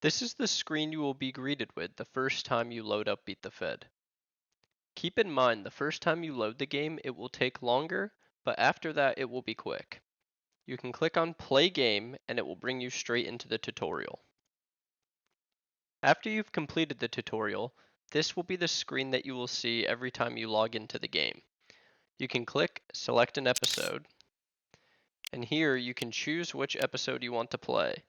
This is the screen you will be greeted with the first time you load up Beat the Fed. Keep in mind the first time you load the game it will take longer, but after that it will be quick. You can click on Play Game and it will bring you straight into the tutorial. After you've completed the tutorial, this will be the screen that you will see every time you log into the game. You can click Select an Episode, and here you can choose which episode you want to play.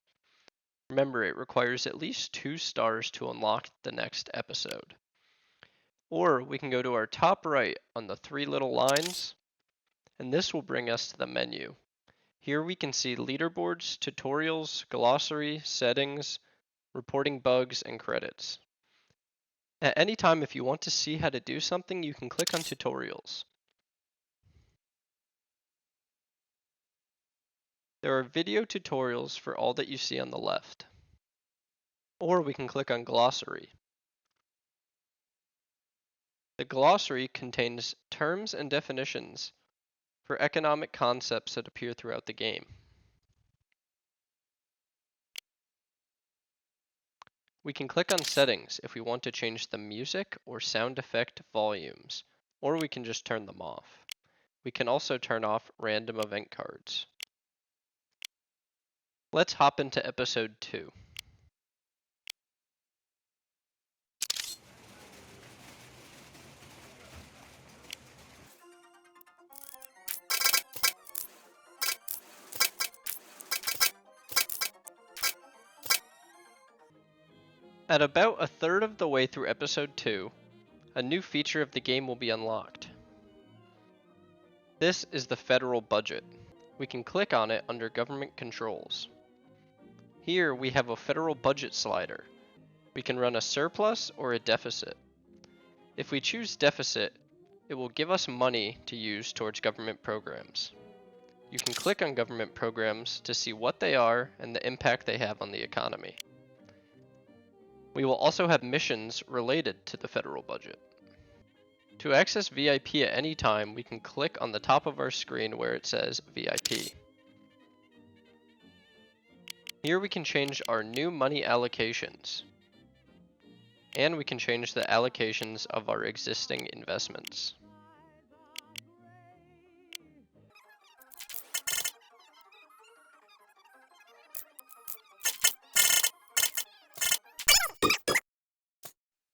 Remember, it requires at least 2 stars to unlock the next episode. Or we can go to our top right on the 3 little lines, and this will bring us to the menu. Here we can see leaderboards, tutorials, glossary, settings, reporting bugs, and credits. At any time, if you want to see how to do something, you can click on tutorials. There are video tutorials for all that you see on the left. Or we can click on glossary. The glossary contains terms and definitions for economic concepts that appear throughout the game. We can click on settings if we want to change the music or sound effect volumes, or we can just turn them off. We can also turn off random event cards. Let's hop into episode 2. At about a third of the way through episode 2, a new feature of the game will be unlocked. This is the federal budget. We can click on it under government controls. Here we have a federal budget slider. We can run a surplus or a deficit. If we choose deficit, it will give us money to use towards government programs. You can click on government programs to see what they are and the impact they have on the economy. We will also have missions related to the federal budget. To access VIP at any time, we can click on the top of our screen where it says VIP. Here we can change our new money allocations. And we can change the allocations of our existing investments.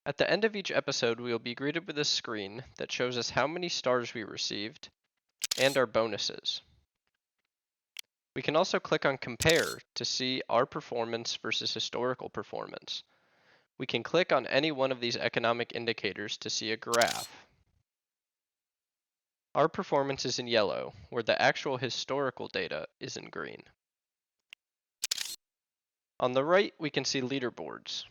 At the end of each episode, we will be greeted with a screen that shows us how many stars we received and our bonuses. We can also click on Compare to see our performance versus historical performance. We can click on any one of these economic indicators to see a graph. Our performance is in yellow, where the actual historical data is in green. On the right, we can see leaderboards.